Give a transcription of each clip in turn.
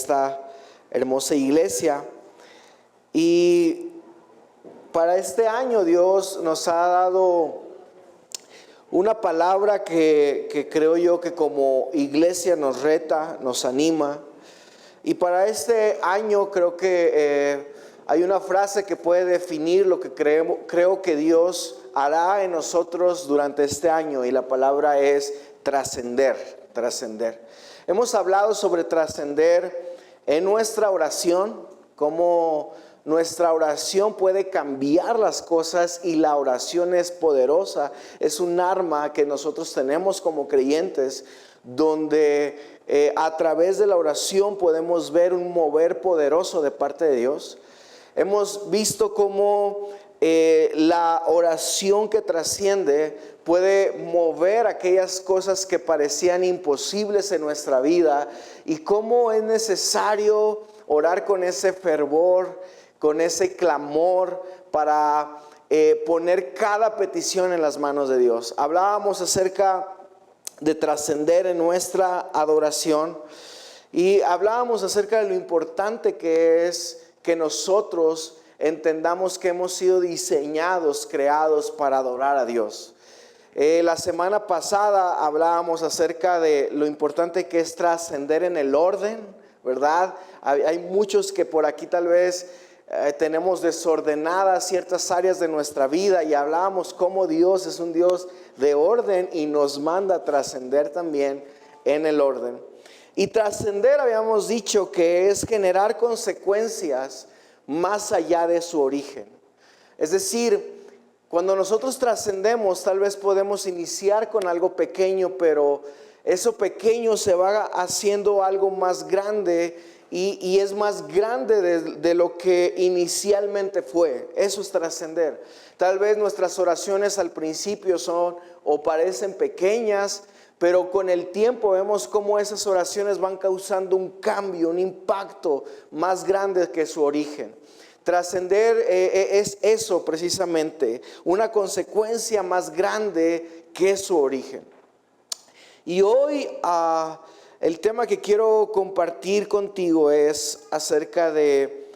esta hermosa iglesia. Y para este año Dios nos ha dado una palabra que creo yo que como iglesia nos reta, nos anima. Y para este año creo que hay una frase que puede definir lo que creo que Dios hará en nosotros durante este año, y la palabra es trascender, trascender. Hemos hablado sobre trascender en nuestra oración, cómo nuestra oración puede cambiar las cosas, y la oración es poderosa, es un arma que nosotros tenemos como creyentes, donde a través de la oración podemos ver un mover poderoso de parte de Dios. Hemos visto cómo la oración que trasciende puede mover aquellas cosas que parecían imposibles en nuestra vida, y cómo es necesario orar con ese fervor, con ese clamor para poner cada petición en las manos de Dios. Hablábamos acerca de trascender en nuestra adoración, y hablábamos acerca de lo importante que es que nosotros entendamos que hemos sido diseñados, creados para adorar a Dios. La semana pasada hablábamos acerca de lo importante que es trascender en el orden, ¿verdad? Hay muchos que por aquí tal vez tenemos desordenadas ciertas áreas de nuestra vida, y hablábamos cómo Dios es un Dios de orden y nos manda a trascender también en el orden. Y trascender, habíamos dicho, que es generar consecuencias más allá de su origen. Es decir, cuando nosotros trascendemos, tal vez podemos iniciar con algo pequeño, pero eso pequeño se va haciendo algo más grande, y es más grande de lo que inicialmente fue. Eso es trascender. Tal vez nuestras oraciones al principio son o parecen pequeñas, pero con el tiempo vemos cómo esas oraciones van causando un cambio, un impacto más grande que su origen. Trascender es eso precisamente, una consecuencia más grande que su origen. Y hoy el tema que quiero compartir contigo es acerca de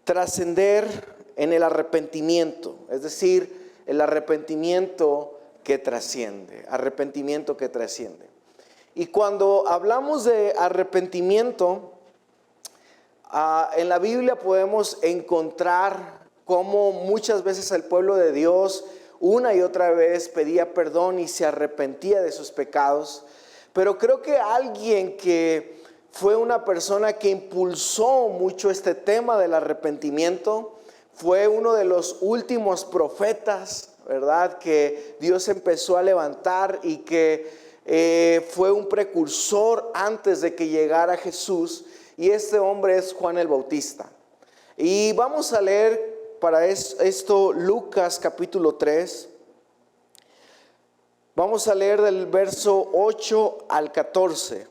trascender en el arrepentimiento, es decir, el arrepentimiento que trasciende, arrepentimiento que trasciende. Y cuando hablamos de arrepentimiento, en la Biblia podemos encontrar cómo muchas veces el pueblo de Dios una y otra vez pedía perdón y se arrepentía de sus pecados. Pero creo que alguien que fue una persona que impulsó mucho este tema del arrepentimiento fue uno de los últimos profetas, ¿verdad?, que Dios empezó a levantar, y que fue un precursor antes de que llegara Jesús, y este hombre es Juan el Bautista. Y vamos a leer para esto Lucas capítulo 3. Vamos a leer del verso 8 al 14.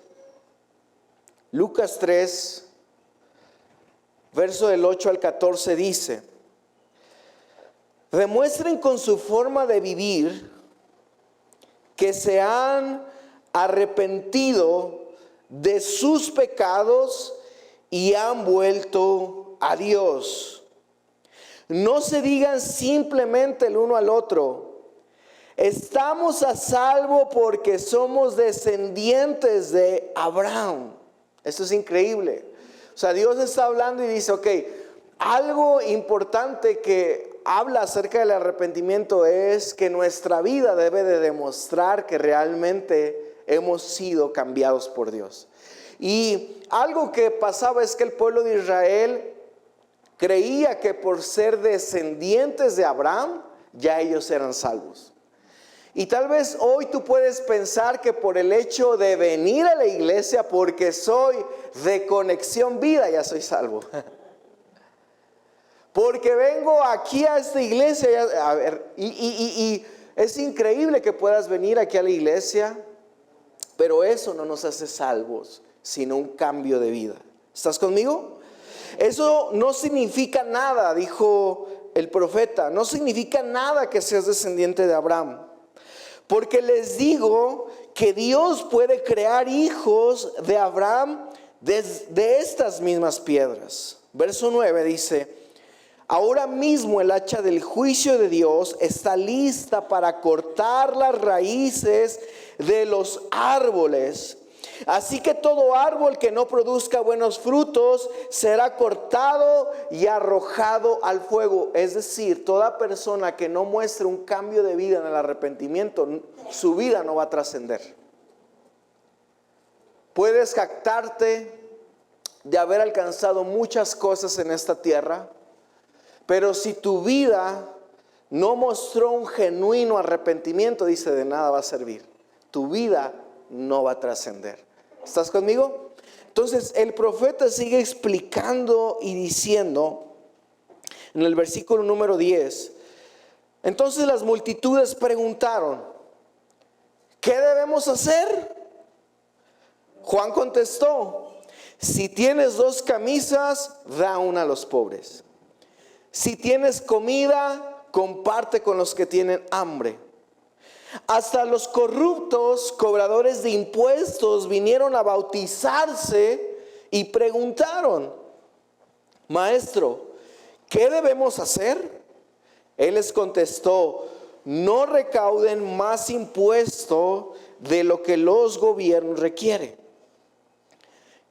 Lucas 3, verso del 8 al 14 dice: demuestren con su forma de vivir que se han arrepentido de sus pecados y han vuelto a Dios. No se digan simplemente el uno al otro: estamos a salvo porque somos descendientes de Abraham. Esto es increíble. O sea, Dios está hablando y dice, ok, algo importante que habla acerca del arrepentimiento es que nuestra vida debe de demostrar que realmente hemos sido cambiados por Dios. Y algo que pasaba es que el pueblo de Israel creía que por ser descendientes de Abraham, ya ellos eran salvos. Y tal vez hoy tú puedes pensar que por el hecho de venir a la iglesia, porque soy de Conexión Vida, ya soy salvo. Porque vengo aquí a esta iglesia, y es increíble que puedas venir aquí a la iglesia, pero eso no nos hace salvos, sino un cambio de vida. ¿Estás conmigo? Eso no significa nada, dijo el profeta, no significa nada que seas descendiente de Abraham. Porque les digo que Dios puede crear hijos de Abraham de estas mismas piedras. Verso 9 dice: ahora mismo el hacha del juicio de Dios está lista para cortar las raíces de los árboles. Así que todo árbol que no produzca buenos frutos será cortado y arrojado al fuego. Es decir, toda persona que no muestre un cambio de vida en el arrepentimiento, su vida no va a trascender. Puedes jactarte de haber alcanzado muchas cosas en esta tierra, pero si tu vida no mostró un genuino arrepentimiento, dice, de nada va a servir. Tu vida no va a trascender. ¿Estás conmigo? Entonces el profeta sigue explicando y diciendo en el versículo número 10: entonces las multitudes preguntaron, ¿qué debemos hacer? Juan contestó: si tienes 2 camisas, da una a los pobres. Si tienes comida, comparte con los que tienen hambre. Hasta los corruptos, cobradores de impuestos, vinieron a bautizarse y preguntaron: Maestro, ¿qué debemos hacer? Él les contestó: no recauden más impuesto de lo que los gobiernos requieren.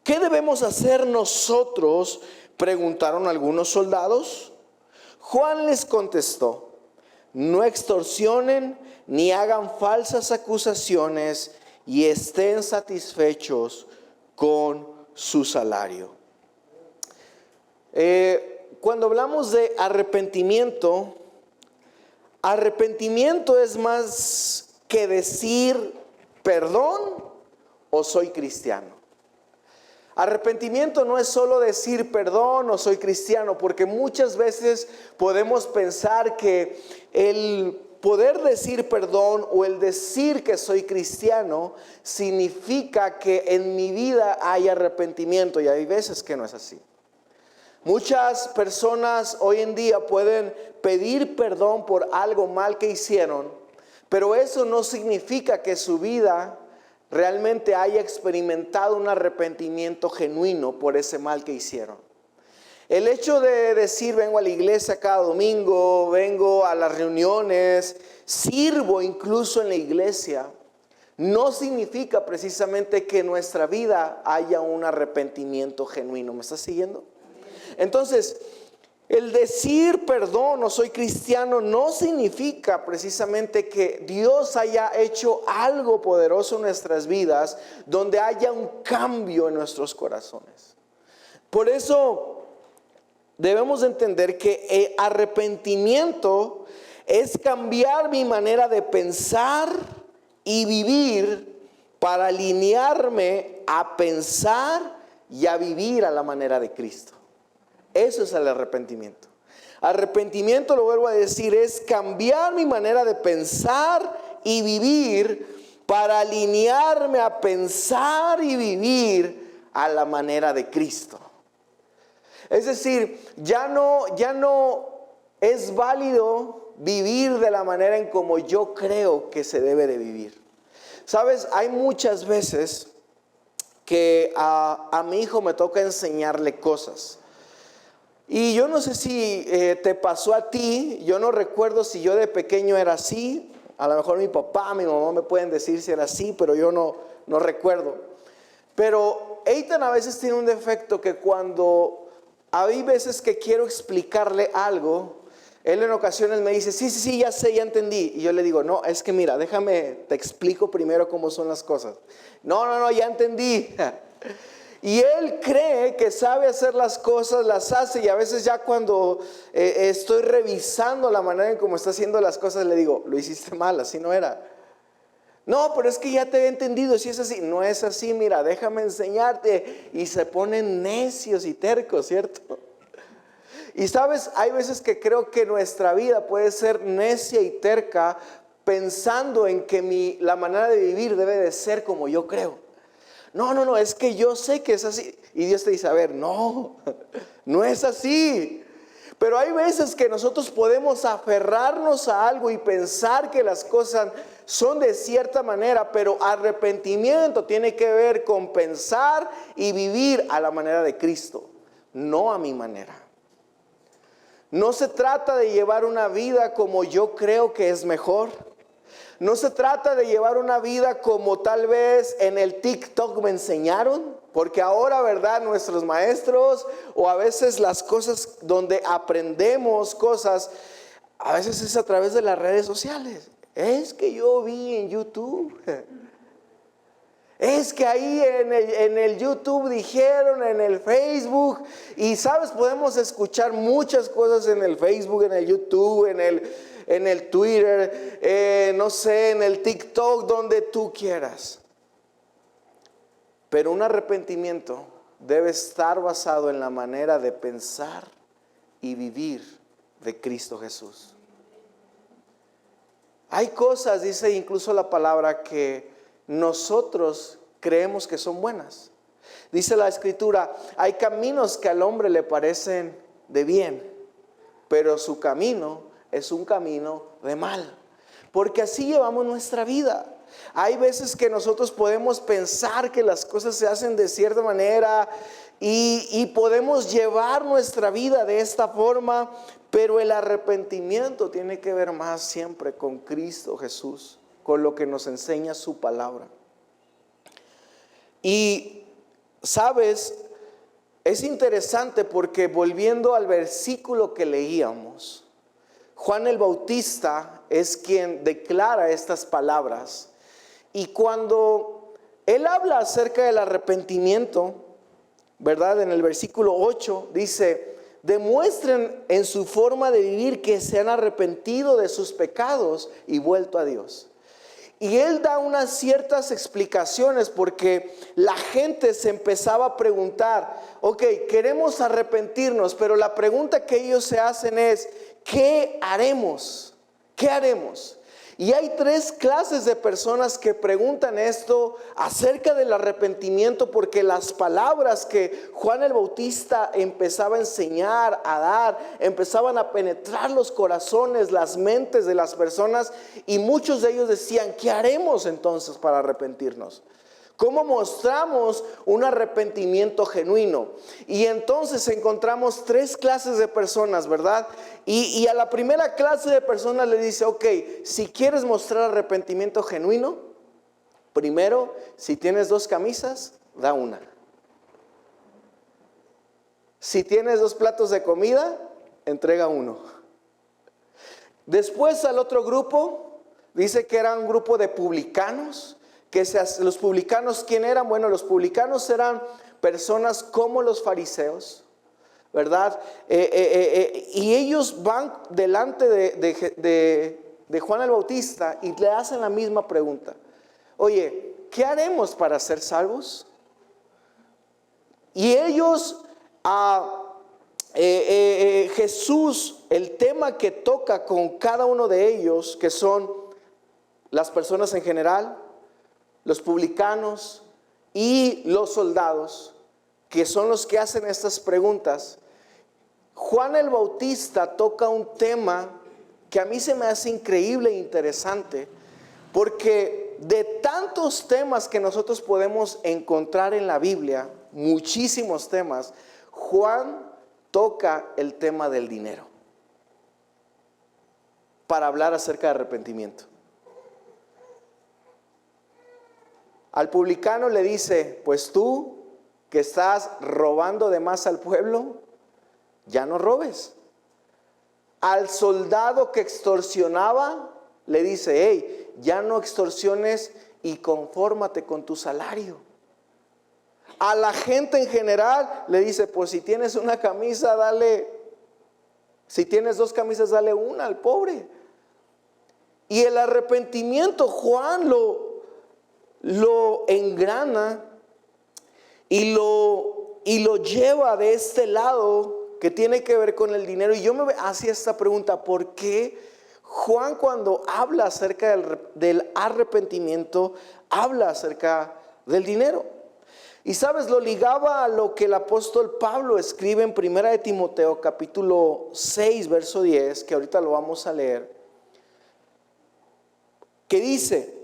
¿Qué debemos hacer nosotros?, preguntaron algunos soldados. Juan les contestó: no extorsionen ni hagan falsas acusaciones y estén satisfechos con su salario. Cuando hablamos de arrepentimiento, arrepentimiento es más que decir perdón o soy cristiano. Arrepentimiento no es solo decir perdón o soy cristiano, porque muchas veces podemos pensar que el poder decir perdón o el decir que soy cristiano significa que en mi vida hay arrepentimiento, y hay veces que no es así. Muchas personas hoy en día pueden pedir perdón por algo mal que hicieron, pero eso no significa que su vida realmente haya experimentado un arrepentimiento genuino por ese mal que hicieron. El hecho de decir vengo a la iglesia cada domingo, vengo a las reuniones, sirvo incluso en la iglesia, no significa precisamente que en nuestra vida haya un arrepentimiento genuino. ¿Me estás siguiendo? Entonces, el decir perdón o soy cristiano no significa precisamente que Dios haya hecho algo poderoso en nuestras vidas, donde haya un cambio en nuestros corazones. Por eso debemos entender que el arrepentimiento es cambiar mi manera de pensar y vivir para alinearme a pensar y a vivir a la manera de Cristo. Eso es el arrepentimiento. Arrepentimiento, lo vuelvo a decir, es cambiar mi manera de pensar y vivir para alinearme a pensar y vivir a la manera de Cristo. Es decir, ya no es válido vivir de la manera en como yo creo que se debe de vivir. Sabes, hay muchas veces que a mi hijo me toca enseñarle cosas. Y yo no sé si te pasó a ti, yo no recuerdo si yo de pequeño era así. A lo mejor mi papá, mi mamá me pueden decir si era así, pero yo no recuerdo. Pero Eitan a veces tiene un defecto que cuando hay veces que quiero explicarle algo, él en ocasiones me dice, sí, ya sé, ya entendí. Y yo le digo, no, es que mira, déjame, te explico primero cómo son las cosas. No, ya entendí. Y él cree que sabe hacer las cosas, las hace, y a veces ya cuando estoy revisando la manera en cómo está haciendo las cosas, le digo, lo hiciste mal, así no era. No, pero es que ya te he entendido, si es así. No es así, mira, déjame enseñarte. Y se ponen necios y tercos, ¿cierto? Y sabes, hay veces que creo que nuestra vida puede ser necia y terca pensando en que la manera de vivir debe de ser como yo creo. No, es que yo sé que es así. Y Dios te dice, a ver, no es así. Pero hay veces que nosotros podemos aferrarnos a algo y pensar que las cosas son de cierta manera, pero arrepentimiento tiene que ver con pensar y vivir a la manera de Cristo, no a mi manera. No se trata de llevar una vida como yo creo que es mejor. No se trata de llevar una vida como tal vez en el TikTok me enseñaron, porque ahora, ¿verdad? Nuestros maestros o a veces las cosas donde aprendemos cosas, a veces es a través de las redes sociales. Es que yo vi en YouTube. Es que ahí en el YouTube dijeron, en el Facebook. Y sabes, podemos escuchar muchas cosas en el Facebook, en el YouTube, en el Twitter, no sé, en el TikTok, donde tú quieras. Pero un arrepentimiento debe estar basado en la manera de pensar y vivir de Cristo Jesús. Hay cosas, dice incluso la palabra, que nosotros creemos que son buenas. Dice la Escritura, hay caminos que al hombre le parecen de bien, pero su camino es un camino de mal. Porque así llevamos nuestra vida. Hay veces que nosotros podemos pensar que las cosas se hacen de cierta manera y podemos llevar nuestra vida de esta forma, pero el arrepentimiento tiene que ver más siempre con Cristo Jesús, con lo que nos enseña su palabra. Y sabes, es interesante porque volviendo al versículo que leíamos, Juan el Bautista es quien declara estas palabras. Y cuando él habla acerca del arrepentimiento, ¿verdad? En el versículo 8 dice, demuestren en su forma de vivir que se han arrepentido de sus pecados y vuelto a Dios. Y él da unas ciertas explicaciones porque la gente se empezaba a preguntar, ok, queremos arrepentirnos, pero la pregunta que ellos se hacen es, ¿qué haremos? ¿Qué haremos? Y hay tres clases de personas que preguntan esto acerca del arrepentimiento, porque las palabras que Juan el Bautista empezaba a enseñar, a dar, empezaban a penetrar los corazones, las mentes de las personas, y muchos de ellos decían, ¿qué haremos entonces para arrepentirnos? ¿Cómo mostramos un arrepentimiento genuino? Y entonces encontramos tres clases de personas, ¿verdad? Y a la primera clase de personas le dice, ok, si quieres mostrar arrepentimiento genuino, primero, si tienes 2 camisas, da una. Si tienes 2 platos de comida, entrega uno. Después al otro grupo, dice que era un grupo de publicanos. Los publicanos, ¿quién eran? Bueno, los publicanos eran personas como los fariseos, ¿verdad? Y ellos van delante de Juan el Bautista y le hacen la misma pregunta. Oye, ¿qué haremos para ser salvos? Y ellos, Jesús, el tema que toca con cada uno de ellos, que son las personas en general, los publicanos y los soldados, que son los que hacen estas preguntas. Juan el Bautista toca un tema que a mí se me hace increíble e interesante, porque de tantos temas que nosotros podemos encontrar en la Biblia, muchísimos temas, Juan toca el tema del dinero para hablar acerca de arrepentimiento. Al publicano le dice, pues tú que estás robando de más al pueblo, ya no robes. Al soldado que extorsionaba, le dice, hey, ya no extorsiones y confórmate con tu salario. A la gente en general le dice, pues si tienes una camisa, dale, si tienes 2 camisas, dale una al pobre. Y el arrepentimiento, Juan lo engrana y lo lleva de este lado que tiene que ver con el dinero. Y yo me hacía esta pregunta, ¿por qué Juan cuando habla acerca del arrepentimiento habla acerca del dinero? Y sabes, lo ligaba a lo que el apóstol Pablo escribe en 1 de Timoteo capítulo 6, verso 10, que ahorita lo vamos a leer, que dice: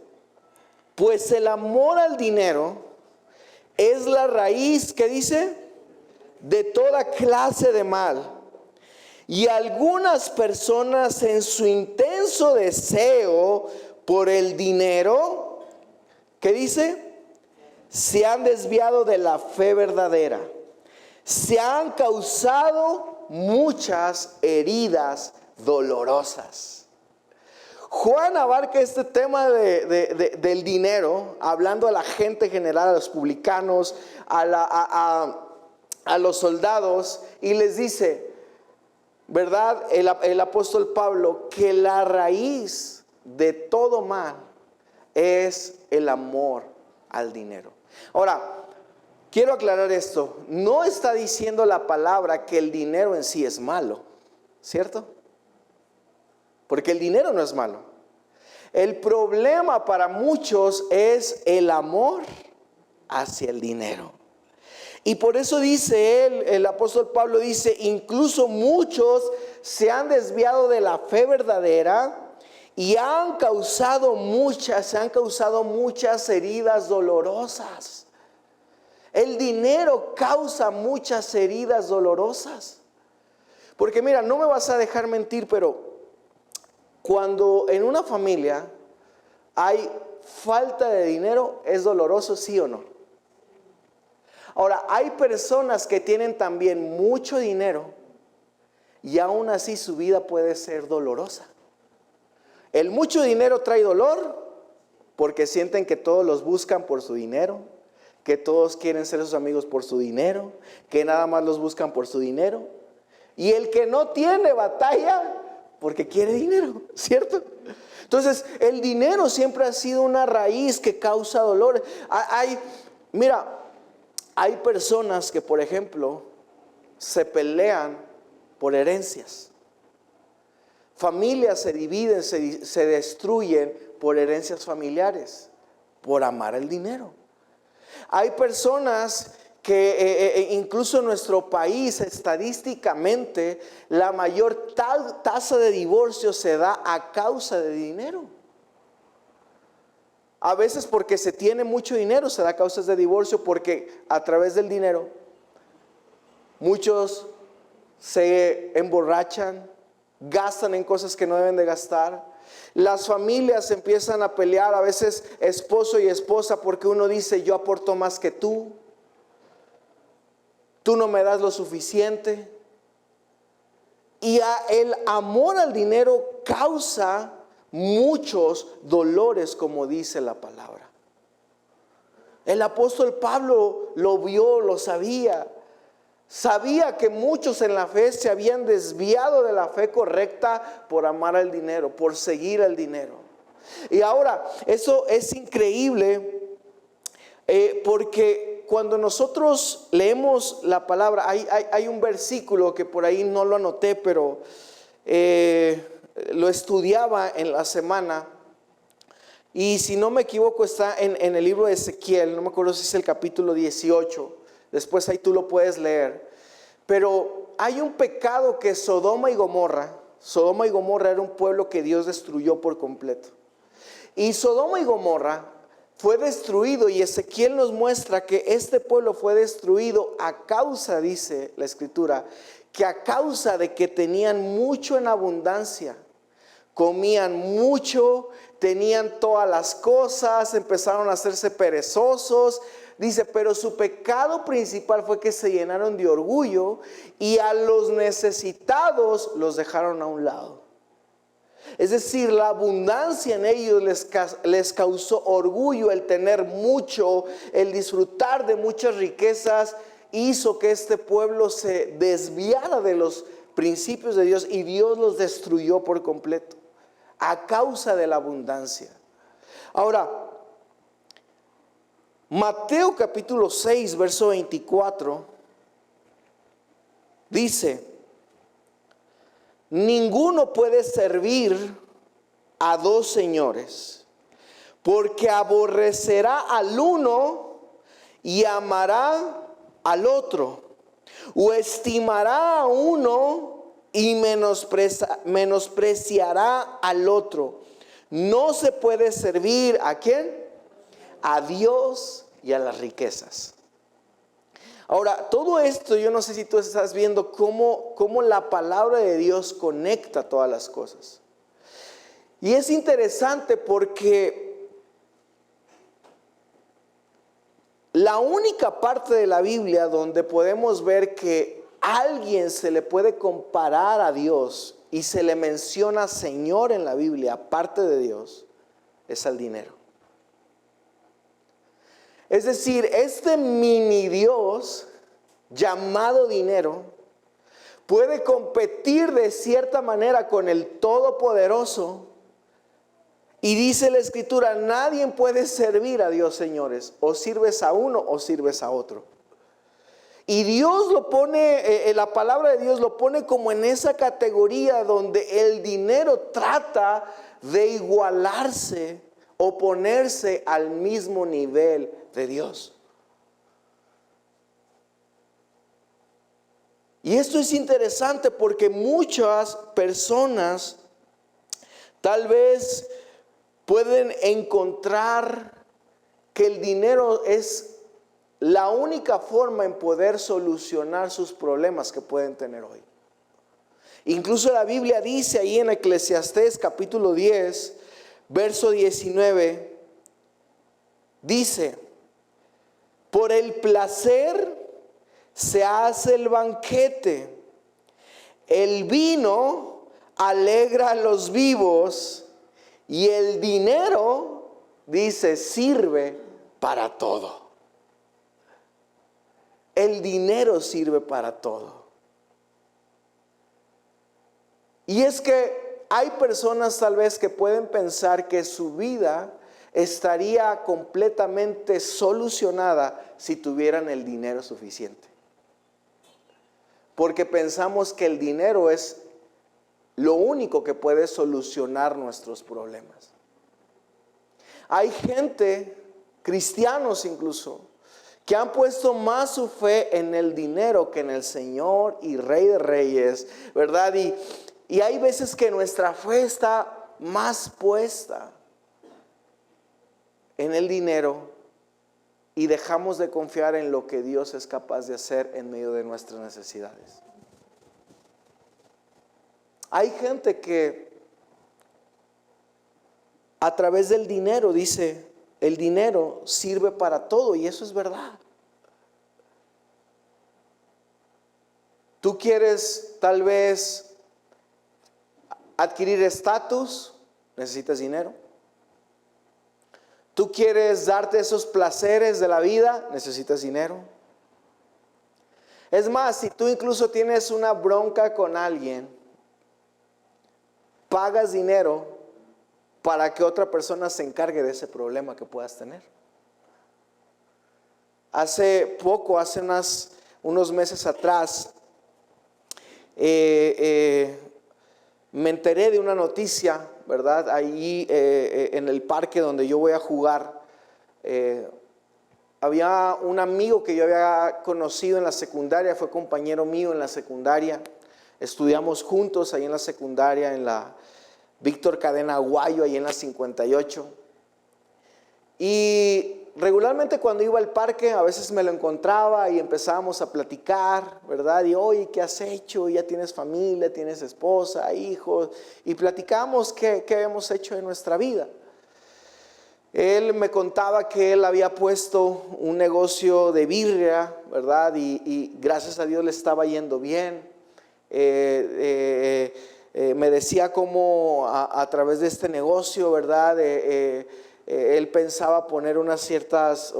pues el amor al dinero es la raíz, ¿qué dice? De toda clase de mal. Y algunas personas, en su intenso deseo por el dinero, ¿qué dice? Se han desviado de la fe verdadera. Se han causado muchas heridas dolorosas. Juan abarca este tema del dinero, hablando a la gente general, a los publicanos, a los soldados, y les dice, ¿verdad? El apóstol Pablo, que la raíz de todo mal es el amor al dinero. Ahora, quiero aclarar esto. No está diciendo la palabra que el dinero en sí es malo, ¿cierto? Porque el dinero no es malo. El problema para muchos es el amor hacia el dinero. Y por eso dice él, el apóstol Pablo dice, incluso muchos se han desviado de la fe verdadera y se han causado muchas heridas dolorosas. El dinero causa muchas heridas dolorosas. Porque mira, no me vas a dejar mentir, pero cuando en una familia hay falta de dinero, ¿es doloroso, sí o no? Ahora, hay personas que tienen también mucho dinero y aún así su vida puede ser dolorosa. El mucho dinero trae dolor porque sienten que todos los buscan por su dinero, que todos quieren ser sus amigos por su dinero, que nada más los buscan por su dinero. Y el que no tiene batalla porque quiere dinero, ¿cierto? Entonces, el dinero siempre ha sido una raíz que causa dolor. Hay personas que, por ejemplo, se pelean por herencias. Familias se dividen, se destruyen por herencias familiares, por amar el dinero. Hay personas que incluso en nuestro país, estadísticamente, la mayor tasa de divorcio se da a causa de dinero. A veces porque se tiene mucho dinero se da causas de divorcio, porque a través del dinero muchos se emborrachan, gastan en cosas que no deben de gastar. Las familias empiezan a pelear, a veces esposo y esposa, porque uno dice: yo aporto más que tú no me das lo suficiente. Y el amor al dinero causa muchos dolores, como dice la palabra. El apóstol Pablo lo vio, lo sabía. Sabía que muchos en la fe se habían desviado de la fe correcta por amar al dinero, por seguir al dinero. Y ahora, eso es increíble, porque cuando nosotros leemos la palabra, hay un versículo que por ahí no lo anoté, pero lo estudiaba en la semana. Y si no me equivoco está en el libro de Ezequiel, no me acuerdo si es el capítulo 18. Después ahí tú lo puedes leer. Pero hay un pecado que Sodoma y Gomorra era un pueblo que Dios destruyó por completo. Y Sodoma y Gomorra fue destruido, y Ezequiel nos muestra que este pueblo fue destruido a causa, dice la escritura, que a causa de que tenían mucho en abundancia. Comían mucho, tenían todas las cosas, empezaron a hacerse perezosos. Dice, pero su pecado principal fue que se llenaron de orgullo y a los necesitados los dejaron a un lado. Es decir, la abundancia en ellos les causó orgullo, el tener mucho, el disfrutar de muchas riquezas, hizo que este pueblo se desviara de los principios de Dios y Dios los destruyó por completo a causa de la abundancia. Ahora, Mateo capítulo 6, verso 24, dice: ninguno puede servir a dos señores, porque aborrecerá al uno y amará al otro, o estimará a uno y menospreciará al otro. No se puede servir ¿a quién? A Dios y a las riquezas. Ahora, todo esto, yo no sé si tú estás viendo cómo la palabra de Dios conecta todas las cosas. Y es interesante porque la única parte de la Biblia donde podemos ver que a alguien se le puede comparar a Dios y se le menciona Señor en la Biblia, aparte de Dios, es al dinero. Es decir, este mini Dios llamado dinero puede competir de cierta manera con el Todopoderoso. Y dice la Escritura, nadie puede servir a Dios, señores. O sirves a uno o sirves a otro. Y Dios lo pone, la palabra de Dios lo pone como en esa categoría donde el dinero trata de igualarse o ponerse al mismo nivel de Dios. Y esto es interesante porque muchas personas tal vez pueden encontrar que el dinero es la única forma en poder solucionar sus problemas que pueden tener hoy. Incluso la Biblia dice ahí en Eclesiastés capítulo 10, verso 19, dice: por el placer se hace el banquete, el vino alegra a los vivos y el dinero, dice, sirve para todo. El dinero sirve para todo. Y es que hay personas tal vez que pueden pensar que su vida estaría completamente solucionada si tuvieran el dinero suficiente. Porque pensamos que el dinero es lo único que puede solucionar nuestros problemas. Hay gente, cristianos incluso, que han puesto más su fe en el dinero que en el Señor y Rey de Reyes, ¿verdad? Y hay veces que nuestra fe está más puesta en el dinero y dejamos de confiar en lo que Dios es capaz de hacer en medio de nuestras necesidades. Hay gente que a través del dinero dice, el dinero sirve para todo, y eso es verdad. Tú quieres tal vez adquirir estatus, necesitas dinero. Tú quieres darte esos placeres de la vida, necesitas dinero. Es más, si tú incluso tienes una bronca con alguien, pagas dinero para que otra persona se encargue de ese problema que puedas tener. Hace unos meses atrás, me enteré de una noticia, ¿verdad? Ahí en el parque donde yo voy a jugar, había un amigo que yo había conocido en la secundaria, fue compañero mío en la secundaria. Estudiamos juntos ahí en la secundaria, en la Víctor Cadena Aguayo, ahí en la 58. Y regularmente cuando iba al parque, a veces me lo encontraba y empezábamos a platicar, ¿verdad? Y oye, ¿qué has hecho? Ya tienes familia, tienes esposa, hijos. Y platicamos qué hemos hecho en nuestra vida. Él me contaba que él había puesto un negocio de birria, ¿verdad? Y gracias a Dios le estaba yendo bien. Me decía cómo a través de este negocio, ¿verdad? Él pensaba poner unas ciertas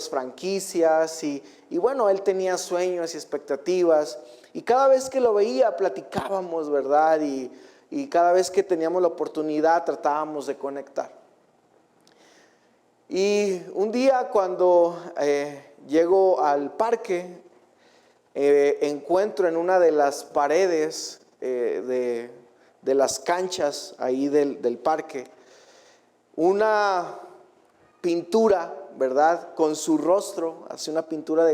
franquicias y bueno, él tenía sueños y expectativas. Y cada vez que lo veía platicábamos, ¿verdad? Y cada vez que teníamos la oportunidad tratábamos de conectar. Y un día cuando llego al parque, encuentro en una de las paredes de las canchas ahí del parque una pintura ¿verdad? Con su rostro, hace una pintura de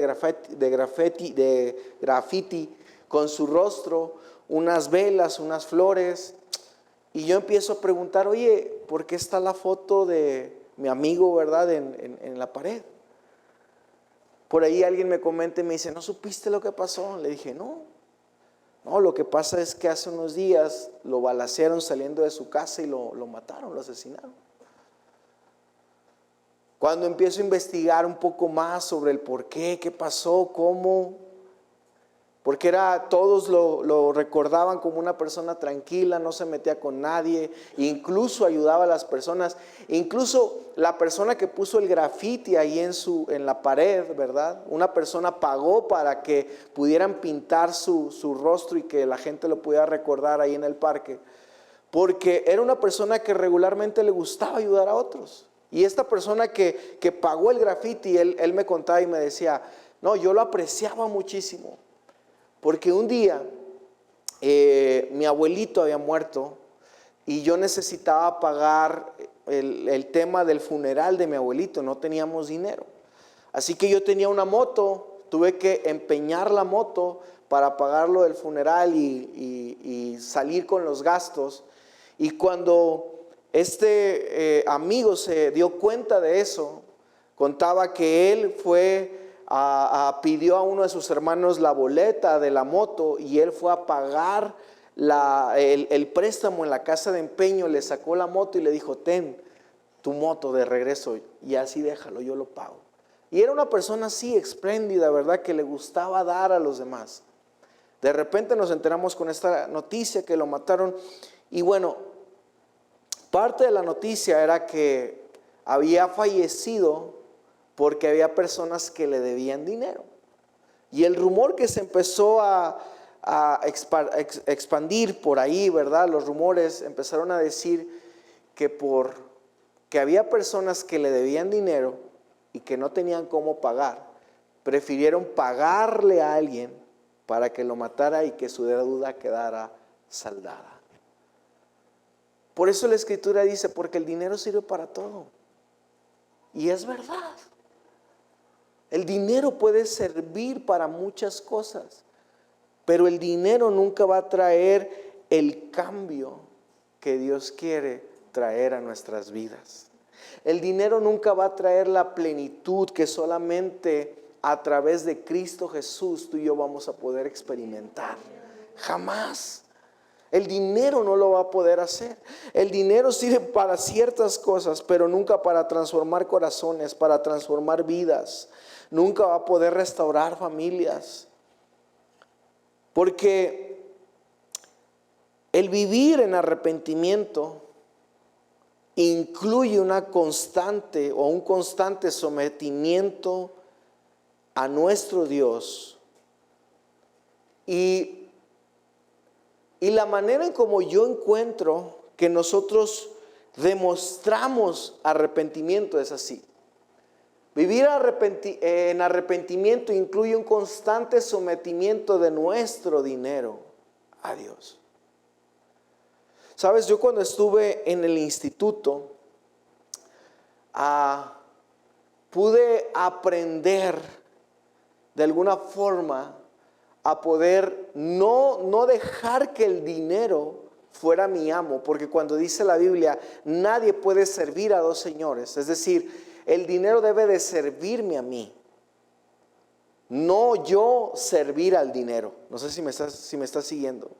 graffiti con su rostro, unas velas, unas flores. Y yo empiezo a preguntar, oye, ¿por qué está la foto de mi amigo, ¿verdad? En la pared. Por ahí alguien me comenta y me dice, ¿no supiste lo que pasó? Le dije, no, lo que pasa es que hace unos días lo balacearon saliendo de su casa y lo mataron, lo asesinaron. Cuando empiezo a investigar un poco más sobre el por qué pasó, cómo, porque todos lo recordaban como una persona tranquila, no se metía con nadie, incluso ayudaba a las personas, incluso la persona que puso el grafiti ahí en la pared, ¿verdad? Una persona pagó para que pudieran pintar su rostro y que la gente lo pudiera recordar ahí en el parque, porque era una persona que regularmente le gustaba ayudar a otros. Y esta persona que pagó el grafiti, él me contaba y me decía, no, yo lo apreciaba muchísimo. Porque un día mi abuelito había muerto y yo necesitaba pagar el tema del funeral de mi abuelito, no teníamos dinero. Así que yo tenía una moto, tuve que empeñar la moto para pagarlo del funeral y salir con los gastos. Y cuando este amigo se dio cuenta de eso, contaba que él pidió a uno de sus hermanos la boleta de la moto y él fue a pagar el préstamo en la casa de empeño, le sacó la moto y le dijo, ten tu moto de regreso y así déjalo, yo lo pago. Y era una persona así espléndida, ¿verdad? Que le gustaba dar a los demás. De repente nos enteramos con esta noticia que lo mataron y bueno, parte de la noticia era que había fallecido porque había personas que le debían dinero. Y el rumor que se empezó a expandir por ahí, ¿verdad? Los rumores empezaron a decir que había personas que le debían dinero y que no tenían cómo pagar. Prefirieron pagarle a alguien para que lo matara y que su deuda quedara saldada. Por eso la Escritura dice, porque el dinero sirve para todo. Y es verdad. El dinero puede servir para muchas cosas, pero el dinero nunca va a traer el cambio que Dios quiere traer a nuestras vidas. El dinero nunca va a traer la plenitud que solamente a través de Cristo Jesús tú y yo vamos a poder experimentar. Jamás. El dinero no lo va a poder hacer. El dinero sirve para ciertas cosas, pero nunca para transformar corazones, para transformar vidas. Nunca va a poder restaurar familias. Porque el vivir en arrepentimiento incluye una constante o un constante sometimiento a nuestro Dios. Y la manera en como yo encuentro que nosotros demostramos arrepentimiento es así. Vivir en arrepentimiento incluye un constante sometimiento de nuestro dinero a Dios. Sabes, yo cuando estuve en el instituto, pude aprender de alguna forma a poder no dejar que el dinero fuera mi amo, porque cuando dice la Biblia, nadie puede servir a dos señores, es decir, el dinero debe de servirme a mí, no yo servir al dinero. No sé si me estás siguiendo.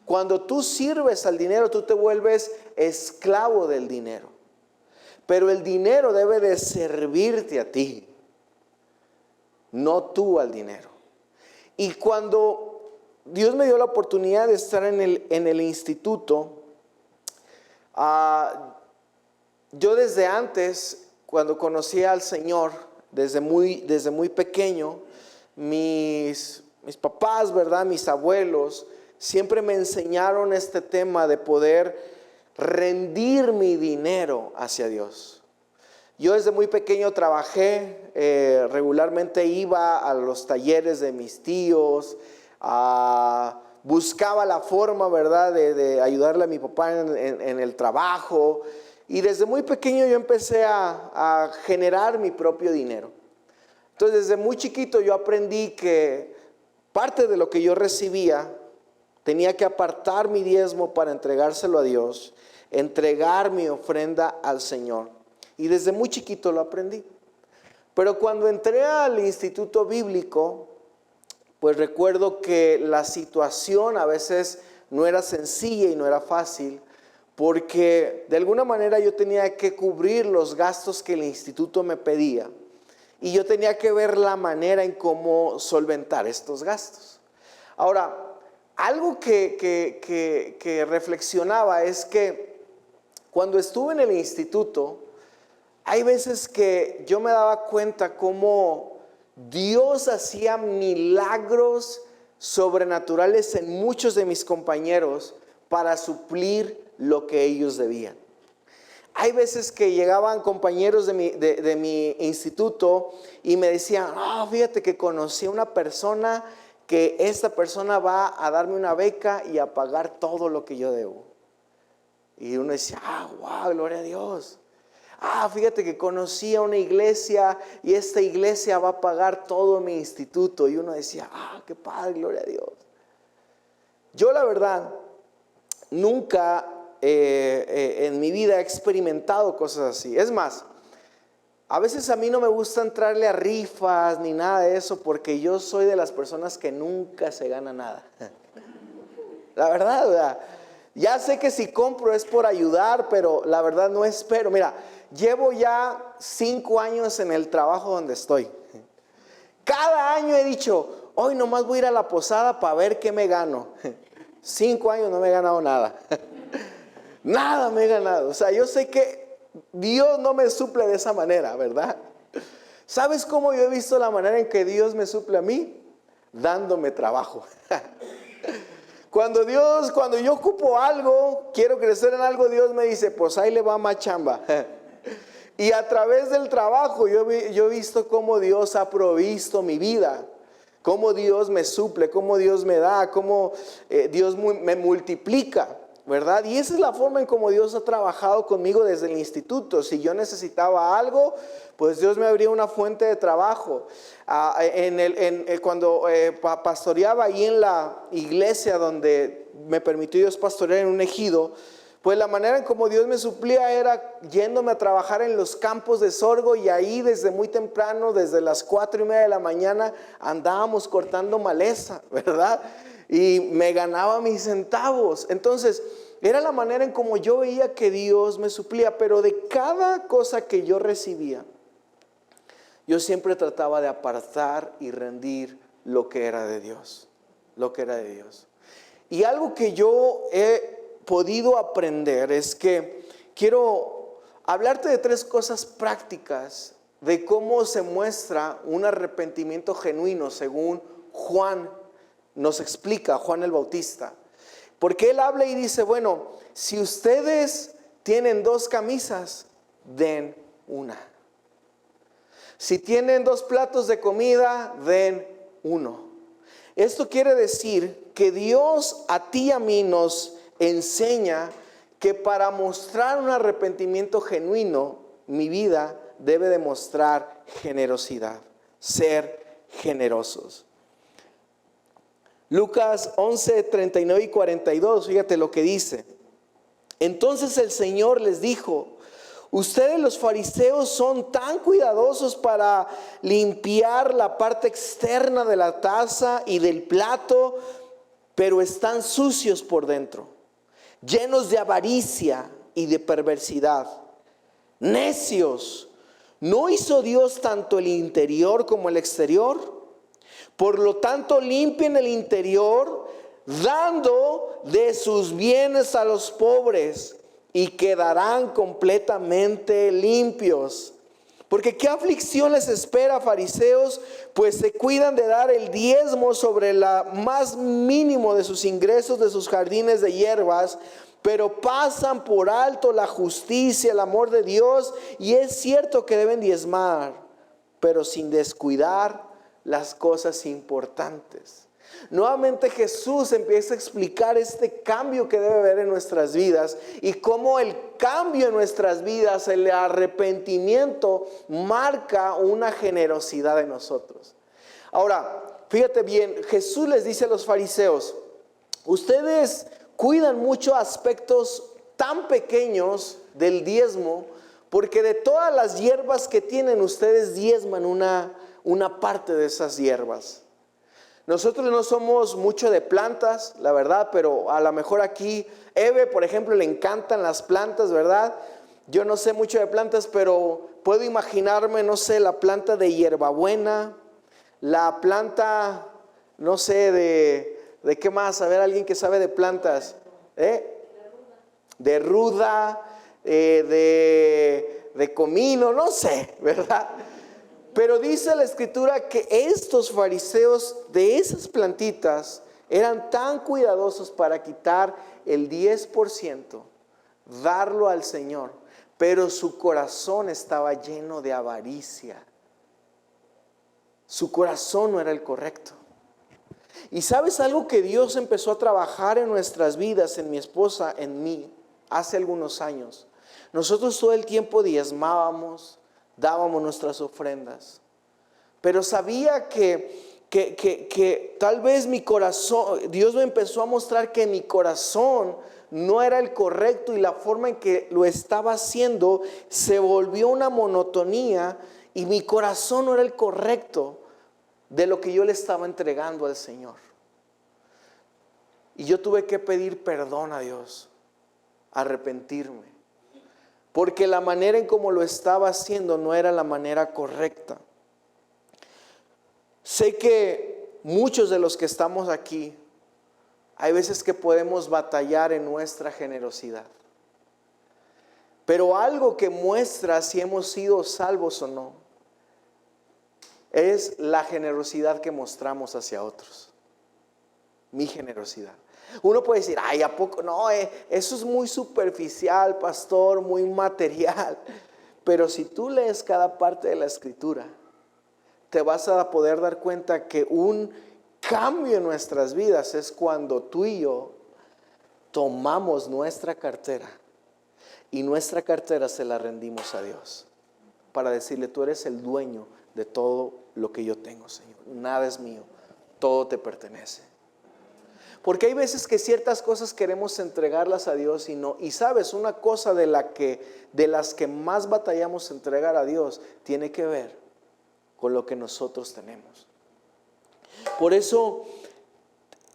Cuando tú sirves al dinero, tú te vuelves esclavo del dinero, pero el dinero debe de servirte a ti, no tú al dinero. Y cuando Dios me dio la oportunidad de estar en el instituto, yo desde antes, cuando conocí al Señor, desde muy pequeño, mis papás, ¿verdad? Mis abuelos, siempre me enseñaron este tema de poder rendir mi dinero hacia Dios. Yo desde muy pequeño trabajé, regularmente iba a los talleres de mis tíos, buscaba la forma, ¿verdad?, de ayudarle a mi papá en el trabajo. Y desde muy pequeño yo empecé a generar mi propio dinero. Entonces desde muy chiquito yo aprendí que parte de lo que yo recibía tenía que apartar mi diezmo para entregárselo a Dios, entregar mi ofrenda al Señor. Y desde muy chiquito lo aprendí. Pero cuando entré al instituto bíblico, pues recuerdo que la situación a veces no era sencilla y no era fácil, porque de alguna manera yo tenía que cubrir los gastos que el instituto me pedía. Y yo tenía que ver la manera en cómo solventar estos gastos. Ahora, algo que reflexionaba es que cuando estuve en el instituto, hay veces que yo me daba cuenta cómo Dios hacía milagros sobrenaturales en muchos de mis compañeros para suplir lo que ellos debían. Hay veces que llegaban compañeros de mi instituto y me decían, fíjate que conocí a una persona que esta persona va a darme una beca y a pagar todo lo que yo debo. Y uno decía, wow, gloria a Dios. Fíjate que conocí a una iglesia y esta iglesia va a pagar todo mi instituto. Y uno decía, qué padre, gloria a Dios. Yo la verdad, nunca en mi vida he experimentado cosas así. Es más, a veces a mí no me gusta entrarle a rifas ni nada de eso, porque yo soy de las personas que nunca se gana nada. La verdad, ya sé que si compro es por ayudar, pero la verdad no espero. Mira, llevo ya 5 años en el trabajo donde estoy. Cada año he dicho, hoy nomás voy a ir a la posada para ver qué me gano. 5 años no me he ganado nada. Nada me he ganado. O sea, yo sé que Dios no me suple de esa manera, ¿verdad? ¿Sabes cómo yo he visto la manera en que Dios me suple a mí? Dándome trabajo. Cuando yo ocupo algo, quiero crecer en algo, Dios me dice, pues ahí le va más chamba. Y a través del trabajo yo he visto cómo Dios ha provisto mi vida, cómo Dios me suple, cómo Dios me da, cómo Dios me multiplica, ¿verdad? Y esa es la forma en cómo Dios ha trabajado conmigo desde el instituto. Si yo necesitaba algo, pues Dios me abría una fuente de trabajo. Cuando pastoreaba ahí en la iglesia donde me permitió Dios pastorear en un ejido, pues la manera en como Dios me suplía era yéndome a trabajar en los campos de sorgo, y ahí desde muy temprano, desde las 4:30 de la mañana, andábamos cortando maleza, ¿verdad? Y me ganaba mis centavos. Entonces, era la manera en como yo veía que Dios me suplía. Pero de cada cosa que yo recibía, yo siempre trataba de apartar y rendir lo que era de Dios. Lo que era de Dios. Y algo que yo he podido aprender es que quiero hablarte de 3 cosas prácticas de cómo se muestra un arrepentimiento genuino según Juan nos explica, Juan el Bautista. Porque él habla y dice, bueno, si ustedes tienen 2 camisas, den una. Si tienen 2 platos de comida, den uno. Esto quiere decir que Dios a ti y a mí nos enseña que para mostrar un arrepentimiento genuino, mi vida debe demostrar generosidad, ser generosos. Lucas 11, 39 y 42, fíjate lo que dice. Entonces el Señor les dijo, ustedes los fariseos son tan cuidadosos para limpiar la parte externa de la taza y del plato, pero están sucios por dentro, llenos de avaricia y de perversidad. Necios, ¿no hizo Dios tanto el interior como el exterior? Por lo tanto, limpien el interior, dando de sus bienes a los pobres, y quedarán completamente limpios. Porque ¿qué aflicción les espera, fariseos? Pues se cuidan de dar el diezmo sobre la más mínimo de sus ingresos de sus jardines de hierbas, pero pasan por alto la justicia, el amor de Dios. Y es cierto que deben diezmar, pero sin descuidar las cosas importantes. Nuevamente Jesús empieza a explicar este cambio que debe haber en nuestras vidas y cómo el cambio en nuestras vidas, el arrepentimiento, marca una generosidad en nosotros. Ahora, fíjate bien, Jesús les dice a los fariseos: ustedes cuidan mucho aspectos tan pequeños del diezmo, porque de todas las hierbas que tienen, ustedes diezman una parte de esas hierbas. Nosotros no somos mucho de plantas, la verdad, pero a lo mejor aquí, Eve, por ejemplo, le encantan las plantas, ¿verdad? Yo no sé mucho de plantas, pero puedo imaginarme, no sé, la planta de hierbabuena, la planta, no sé, de qué más, a ver, alguien que sabe de plantas, de ruda, de comino, no sé, ¿verdad? Pero dice la escritura que estos fariseos de esas plantitas eran tan cuidadosos para quitar el 10%, darlo al Señor, pero su corazón estaba lleno de avaricia. Su corazón no era el correcto. Y ¿sabes algo que Dios empezó a trabajar en nuestras vidas, en mi esposa, en mí, hace algunos años? Nosotros todo el tiempo diezmábamos, dábamos nuestras ofrendas, pero sabía que tal vez mi corazón, Dios me empezó a mostrar que mi corazón no era el correcto, y la forma en que lo estaba haciendo se volvió una monotonía, y mi corazón no era el correcto de lo que yo le estaba entregando al Señor. Y yo tuve que pedir perdón a Dios, arrepentirme, porque la manera en cómo lo estaba haciendo no era la manera correcta. Sé que muchos de los que estamos aquí, hay veces que podemos batallar en nuestra generosidad, pero algo que muestra si hemos sido salvos o no es la generosidad que mostramos hacia otros. Mi generosidad. Uno puede decir: ay, ¿a poco? No, eso es muy superficial, pastor, muy material. Pero si tú lees cada parte de la escritura, te vas a poder dar cuenta que un cambio en nuestras vidas es cuando tú y yo tomamos nuestra cartera, y nuestra cartera se la rendimos a Dios, para decirle: tú eres el dueño de todo lo que yo tengo, Señor. Nada es mío, todo te pertenece. Porque hay veces que ciertas cosas queremos entregarlas a Dios y no. Y sabes, una cosa de las que más batallamos entregar a Dios tiene que ver con lo que nosotros tenemos. Por eso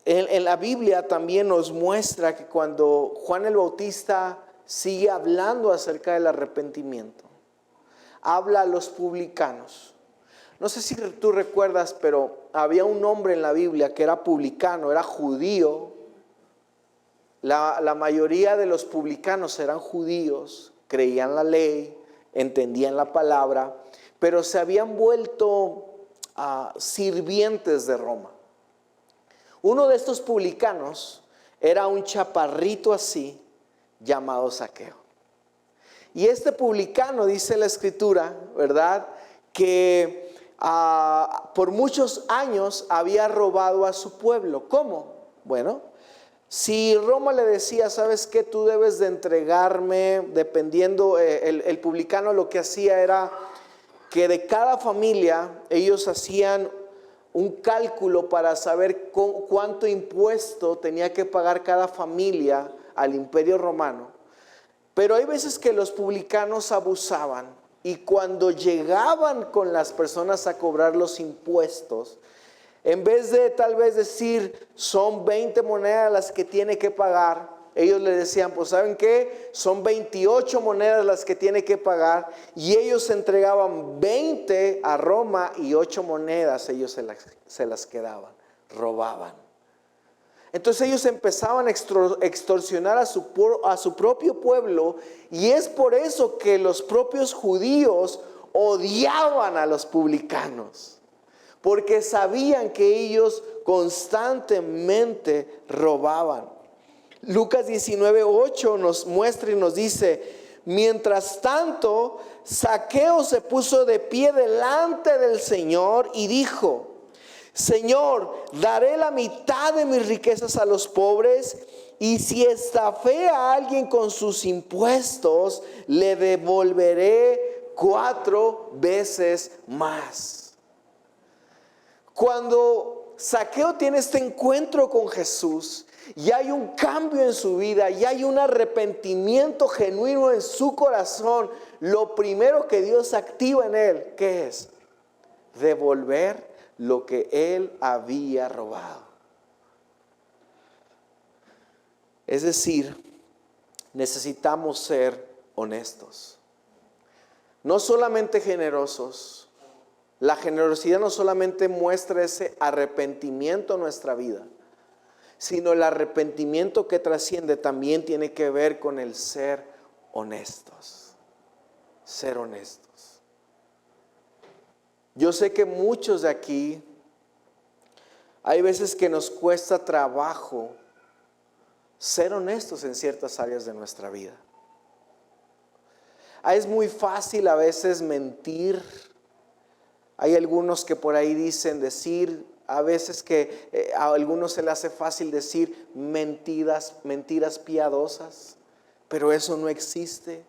en la Biblia también nos muestra que cuando Juan el Bautista sigue hablando acerca del arrepentimiento, habla a los publicanos. No sé si tú recuerdas, pero había un hombre en la Biblia que era publicano, era judío. La mayoría de los publicanos eran judíos, creían la ley, entendían la palabra, pero se habían vuelto sirvientes de Roma. Uno de estos publicanos era un chaparrito así, llamado Zaqueo. Y este publicano, dice la escritura, ¿verdad?, que por muchos años había robado a su pueblo. ¿Cómo? Bueno, si Roma le decía: ¿sabes qué? Tú debes de entregarme, dependiendo, el publicano lo que hacía era que de cada familia ellos hacían un cálculo para saber cuánto impuesto tenía que pagar cada familia al Imperio Romano. Pero hay veces que los publicanos abusaban, y cuando llegaban con las personas a cobrar los impuestos, en vez de tal vez decir: son 20 monedas las que tiene que pagar, ellos le decían: pues ¿saben qué? Son 28 monedas las que tiene que pagar. Y ellos entregaban 20 a Roma, y 8 monedas ellos se las quedaban, robaban. Entonces ellos empezaban a extorsionar a su propio pueblo, y es por eso que los propios judíos odiaban a los publicanos, porque sabían que ellos constantemente robaban. Lucas 19:8 nos muestra y nos dice: mientras tanto, Zaqueo se puso de pie delante del Señor y dijo: Señor, daré la mitad de mis riquezas a los pobres, y si estafé a alguien con sus impuestos, le devolveré 4 veces más. Cuando Zaqueo tiene este encuentro con Jesús y hay un cambio en su vida y hay un arrepentimiento genuino en su corazón, lo primero que Dios activa en él, ¿qué es? Devolver lo que él había robado. Es decir, necesitamos ser honestos, no solamente generosos. La generosidad no solamente muestra ese arrepentimiento en nuestra vida, sino el arrepentimiento que trasciende también tiene que ver con el ser honestos. Ser honestos. Yo sé que muchos de aquí, hay veces que nos cuesta trabajo ser honestos en ciertas áreas de nuestra vida. Es muy fácil a veces mentir. Hay algunos que por ahí dicen decir, a veces que a algunos se les hace fácil decir mentiras piadosas, pero eso no existe.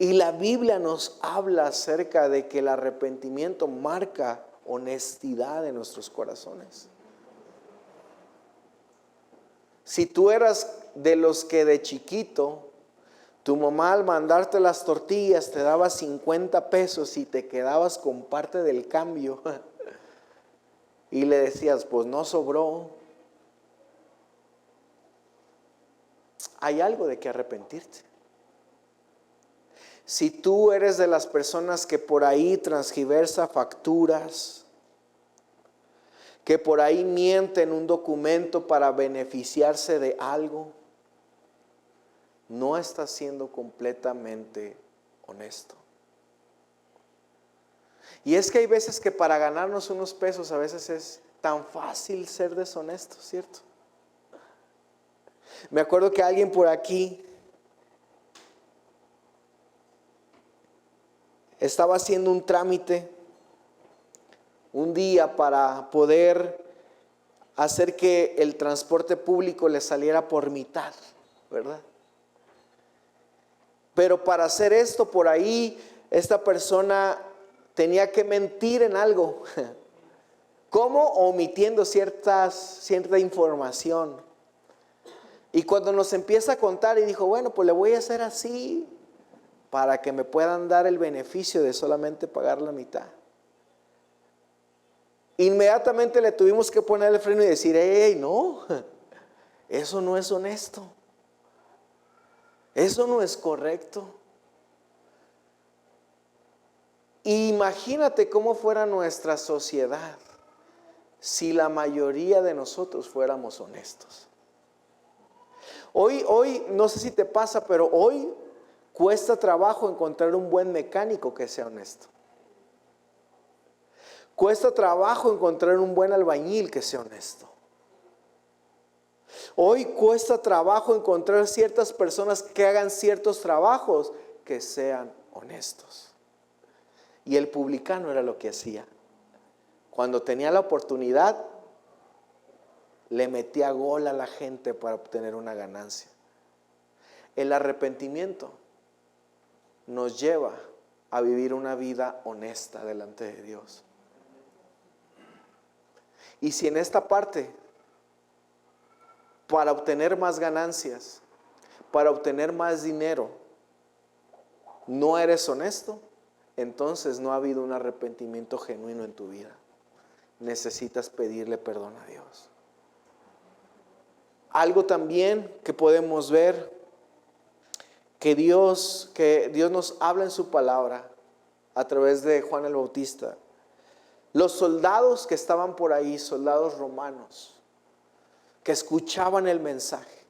Y la Biblia nos habla acerca de que el arrepentimiento marca honestidad en nuestros corazones. Si tú eras de los que de chiquito, tu mamá al mandarte las tortillas te daba 50 pesos y te quedabas con parte del cambio y le decías, pues no sobró, hay algo de que arrepentirte. Si tú eres de las personas que por ahí transgiversa facturas, que por ahí mienten un documento para beneficiarse de algo, no estás siendo completamente honesto. Y es que hay veces que para ganarnos unos pesos a veces es tan fácil ser deshonesto, ¿cierto? Me acuerdo que alguien por aquí estaba haciendo un trámite un día para poder hacer que el transporte público le saliera por mitad, ¿verdad? Pero para hacer esto por ahí, esta persona tenía que mentir en algo. ¿Cómo? Omitiendo cierta información. Y cuando nos empieza a contar y dijo, bueno, pues le voy a hacer así para que me puedan dar el beneficio de solamente pagar la mitad. Inmediatamente le tuvimos que poner el freno y decir, hey, no, eso no es honesto. Eso no es correcto. Imagínate cómo fuera nuestra sociedad si la mayoría de nosotros fuéramos honestos. Hoy, no sé si te pasa, pero hoy cuesta trabajo encontrar un buen mecánico que sea honesto. Cuesta trabajo encontrar un buen albañil que sea honesto. Hoy cuesta trabajo encontrar ciertas personas que hagan ciertos trabajos que sean honestos. Y el publicano era lo que hacía. Cuando tenía la oportunidad, le metía gol a la gente para obtener una ganancia. El arrepentimiento nos lleva a vivir una vida honesta delante de Dios. Y si en esta parte, para obtener más ganancias, para obtener más dinero, no eres honesto, entonces no ha habido un arrepentimiento genuino en tu vida. Necesitas pedirle perdón a Dios. Algo también que podemos ver, que Dios nos habla en su palabra a través de Juan el Bautista. Los soldados que estaban por ahí, soldados romanos, que escuchaban el mensaje,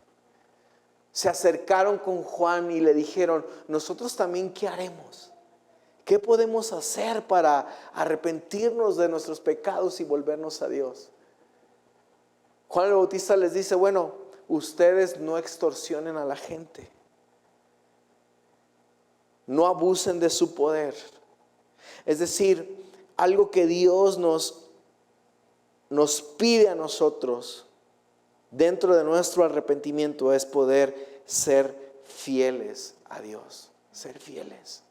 se acercaron con Juan y le dijeron, nosotros también, ¿qué haremos? ¿Qué podemos hacer para arrepentirnos de nuestros pecados y volvernos a Dios? Juan el Bautista les dice, bueno, ustedes no extorsionen a la gente, no abusen de su poder. Es decir, algo que Dios nos nos pide a nosotros, dentro de nuestro arrepentimiento, es poder ser fieles a Dios, ser fieles.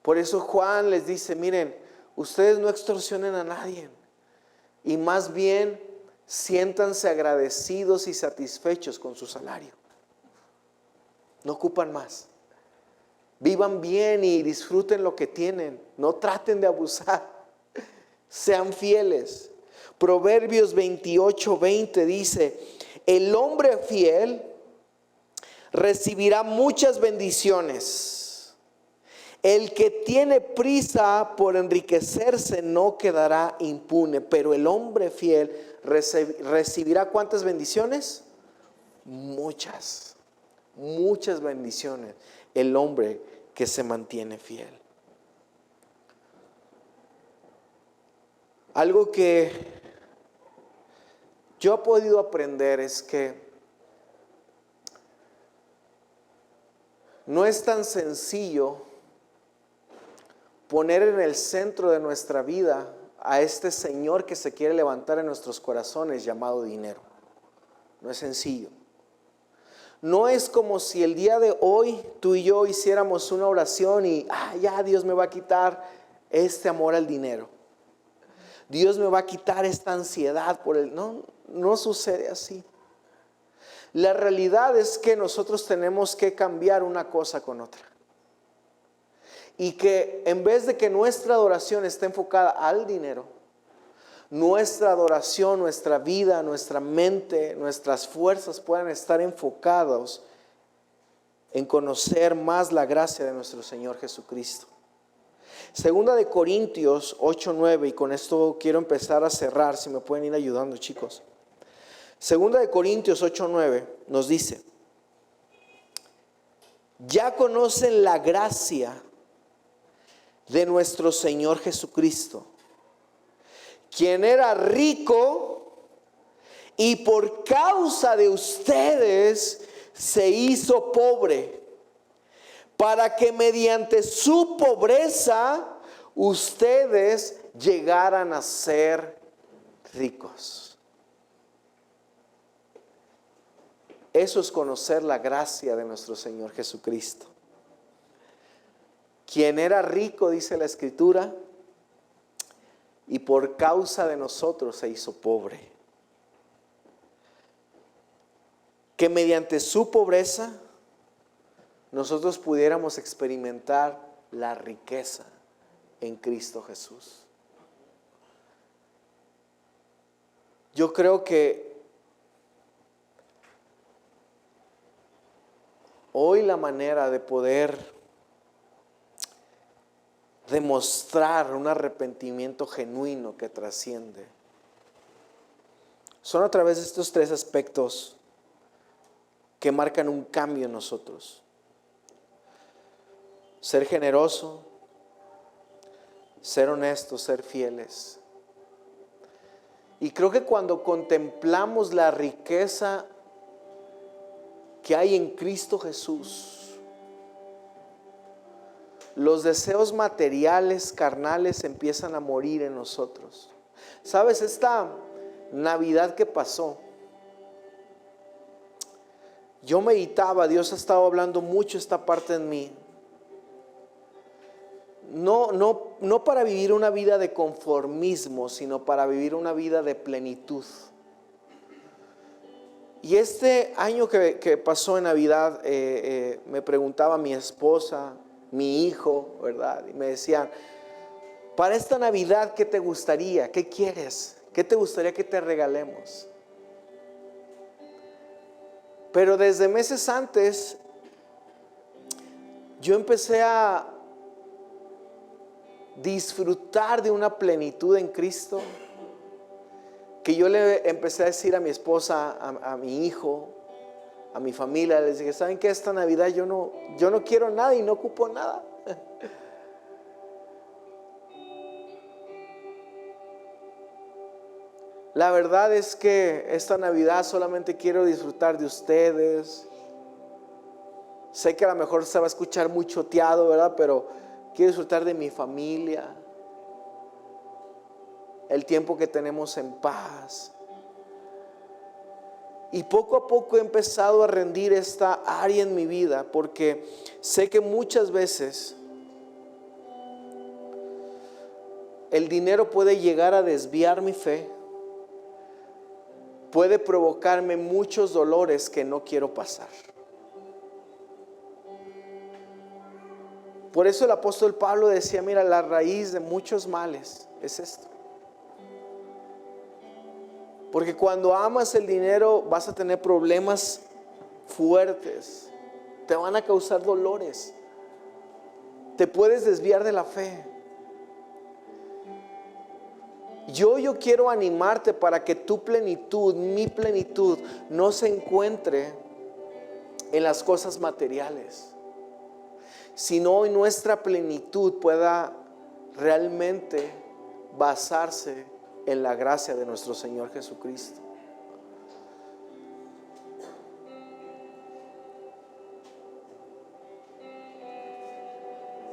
Por eso Juan les dice, miren, ustedes no extorsionen a nadie, y más bien siéntanse agradecidos y satisfechos con su salario. No ocupan más. Vivan bien y disfruten lo que tienen. No traten de abusar. Sean fieles. Proverbios 28:20 dice, el hombre fiel recibirá muchas bendiciones. El que tiene prisa por enriquecerse no quedará impune. Pero el hombre fiel recibirá ¿cuántas bendiciones? Muchas bendiciones. El hombre que se mantiene fiel. Algo que yo he podido aprender es que no es tan sencillo poner en el centro de nuestra vida a este Señor que se quiere levantar en nuestros corazones, llamado dinero. No es sencillo. No es como si el día de hoy tú y yo hiciéramos una oración y ya Dios me va a quitar este amor al dinero. Dios me va a quitar esta ansiedad por él. No sucede así. La realidad es que nosotros tenemos que cambiar una cosa con otra. Y que en vez de que nuestra adoración esté enfocada al dinero, nuestra adoración, nuestra vida, nuestra mente, nuestras fuerzas puedan estar enfocados en conocer más la gracia de nuestro Señor Jesucristo. Segunda de Corintios 8:9, y con esto quiero empezar a cerrar, si me pueden ir ayudando, chicos. Segunda de Corintios 8:9 nos dice, ya conocen la gracia de nuestro Señor Jesucristo, quien era rico y por causa de ustedes se hizo pobre, para que mediante su pobreza ustedes llegaran a ser ricos. Eso es conocer la gracia de nuestro Señor Jesucristo. Quien era rico, dice la Escritura, y por causa de nosotros se hizo pobre. Que mediante su pobreza nosotros pudiéramos experimentar la riqueza en Cristo Jesús. Yo creo que hoy la manera de poder demostrar un arrepentimiento genuino que trasciende son a través de estos tres aspectos que marcan un cambio en nosotros: ser generoso, ser honesto, ser fieles. Y creo que cuando contemplamos la riqueza que hay en Cristo Jesús, los deseos materiales, carnales, empiezan a morir en nosotros. ¿Sabes? Esta Navidad que pasó, yo meditaba, Dios ha estado hablando mucho esta parte en mí. No para vivir una vida de conformismo, sino para vivir una vida de plenitud. Y este año que pasó en Navidad, me preguntaba mi esposa, mi hijo, ¿verdad? Y me decían, para esta Navidad, ¿qué te gustaría? ¿Qué quieres? ¿Qué te gustaría que te regalemos? Pero desde meses antes, yo empecé a disfrutar de una plenitud en Cristo, que yo le empecé a decir a mi esposa, a mi hijo, a mi familia, les dije, ¿saben qué? Esta Navidad yo no quiero nada y no ocupo nada. La verdad es que esta Navidad solamente quiero disfrutar de ustedes. Sé que a lo mejor se va a escuchar muy choteado, ¿verdad? Pero quiero disfrutar de mi familia. el tiempo que tenemos en paz. Y poco a poco he empezado a rendir esta área en mi vida, porque sé que muchas veces el dinero puede llegar a desviar mi fe, puede provocarme muchos dolores que no quiero pasar. Por eso el apóstol Pablo decía, mira, la raíz de muchos males es esto. Porque cuando amas el dinero vas a tener problemas fuertes, te van a causar dolores, te puedes desviar de la fe. Yo quiero animarte para que tu plenitud, mi plenitud, no se encuentre en las cosas materiales, sino en nuestra plenitud pueda realmente basarse en la gracia de nuestro Señor Jesucristo.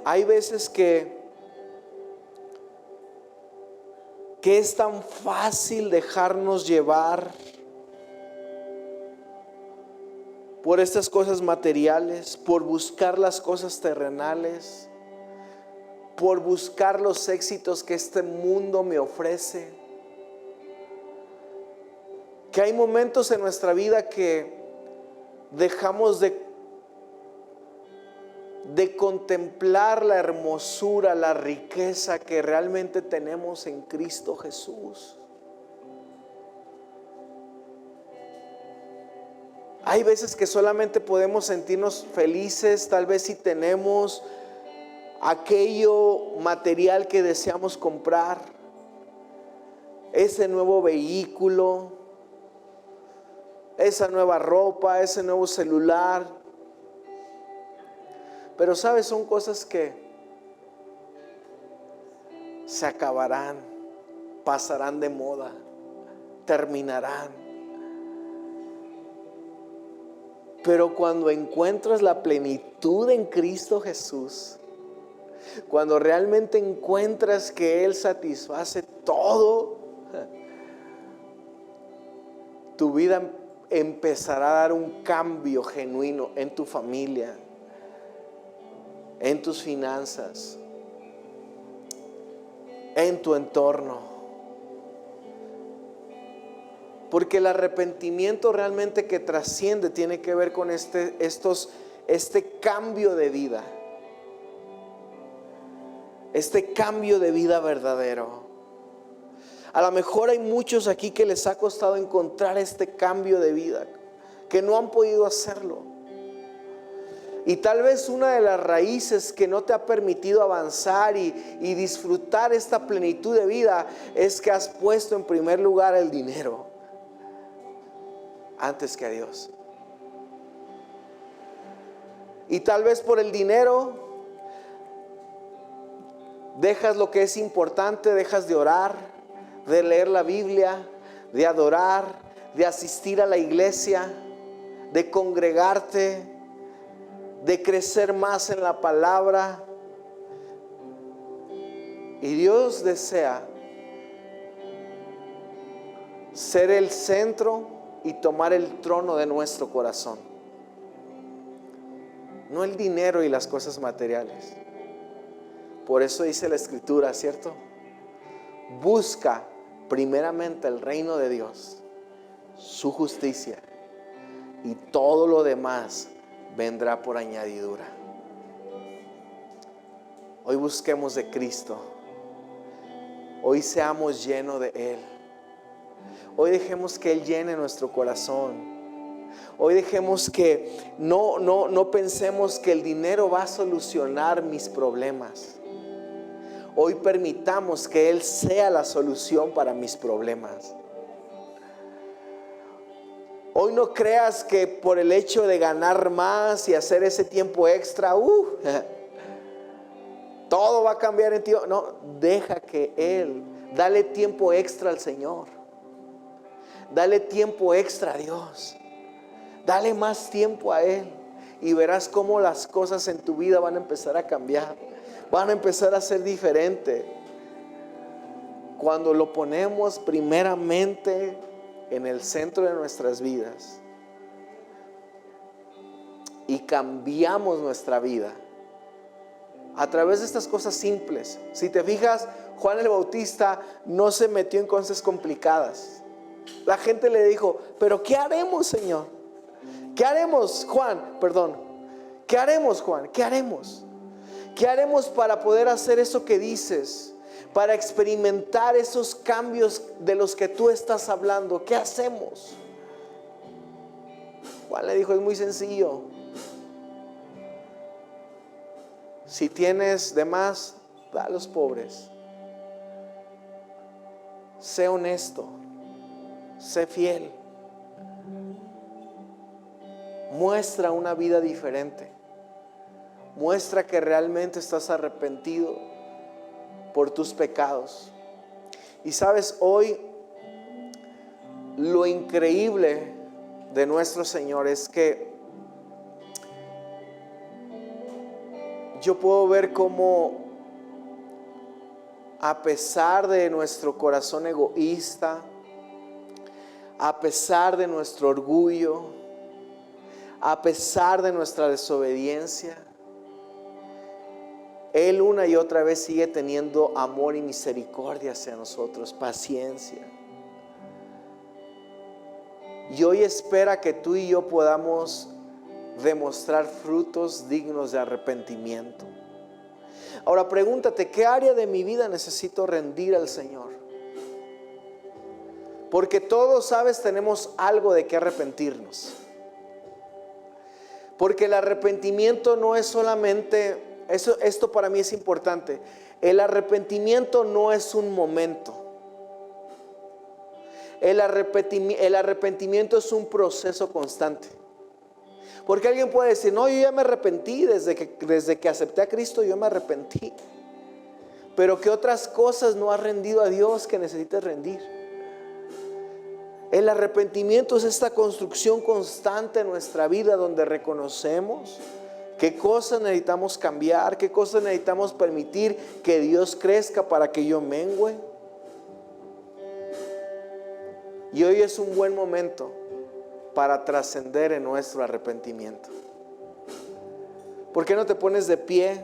Hay veces que es tan fácil dejarnos llevar por estas cosas materiales, por buscar las cosas terrenales, por buscar los éxitos que este mundo me ofrece, que hay momentos en nuestra vida que dejamos de contemplar la hermosura, la riqueza que realmente tenemos en Cristo Jesús. Hay veces que solamente podemos sentirnos felices, tal vez si tenemos aquello material que deseamos comprar, ese nuevo vehículo, esa nueva ropa, ese nuevo celular. Pero sabes, son cosas que se acabarán, pasarán de moda, terminarán. Pero cuando encuentras la plenitud en Cristo Jesús, cuando realmente encuentras que Él satisface todo, tu vida empezará a dar un cambio genuino en tu familia, en tus finanzas, en tu entorno. Porque el arrepentimiento realmente que trasciende tiene que ver con este cambio de vida. Este cambio de vida verdadero. A lo mejor hay muchos aquí que les ha costado encontrar este cambio de vida, que no han podido hacerlo. Y tal vez una de las raíces que no te ha permitido avanzar y disfrutar esta plenitud de vida es que has puesto en primer lugar el dinero antes que a Dios. Y tal vez por el dinero dejas lo que es importante, dejas de orar, de leer la Biblia, de adorar, de asistir a la iglesia, de congregarte, de crecer más en la palabra. Y Dios desea ser el centro y tomar el trono de nuestro corazón. No el dinero y las cosas materiales. Por eso dice la Escritura, ¿cierto? Busca primeramente el reino de Dios, su justicia, y todo lo demás vendrá por añadidura. Hoy busquemos de Cristo. Hoy seamos llenos de Él. Hoy dejemos que Él llene nuestro corazón. Hoy dejemos que no pensemos que el dinero va a solucionar mis problemas. Hoy permitamos que Él sea la solución para mis problemas. Hoy no creas que por el hecho de ganar más y hacer ese tiempo extra, todo va a cambiar en ti. No, deja que Él, dale tiempo extra al Señor. Dale tiempo extra a Dios. Dale más tiempo a Él. Y verás cómo las cosas en tu vida van a empezar a cambiar. Van a empezar a ser diferentes. cuando lo ponemos primeramente en el centro de nuestras vidas y cambiamos nuestra vida a través de estas cosas simples. Si te fijas, Juan el Bautista no se metió en cosas complicadas. La gente le dijo, pero ¿qué haremos, Señor? ¿Qué haremos, Juan? Perdón. ¿Qué haremos, Juan? ¿Qué haremos? ¿Qué haremos para poder hacer eso que dices? Para experimentar esos cambios de los que tú estás hablando. ¿Qué hacemos? Juan le dijo, es muy sencillo. Si tienes de más, da a los pobres. Sé honesto. Sé fiel. Muestra una vida diferente. Muestra que realmente estás arrepentido por tus pecados. Y sabes, hoy lo increíble de nuestro Señor es que yo puedo ver cómo, a pesar de nuestro corazón egoísta, a pesar de nuestro orgullo, a pesar de nuestra desobediencia, Él una y otra vez sigue teniendo amor y misericordia hacia nosotros, paciencia. Y hoy espera que tú y yo podamos demostrar frutos dignos de arrepentimiento. Ahora pregúntate, ¿qué área de mi vida necesito rendir al Señor? Porque todos, sabes, tenemos algo de qué arrepentirnos. Porque el arrepentimiento no es solamente, esto para mí es importante. El arrepentimiento no es un momento. El arrepentimiento es un proceso constante. Porque alguien puede decir, no, yo ya me arrepentí, desde que acepté a Cristo yo me arrepentí. Pero ¿qué otras cosas no has rendido a Dios que necesitas rendir? El arrepentimiento es esta construcción constante en nuestra vida donde reconocemos qué cosas necesitamos cambiar, qué cosas necesitamos permitir que Dios crezca para que yo mengüe. Y hoy es un buen momento para trascender en nuestro arrepentimiento. ¿Por qué no te pones de pie?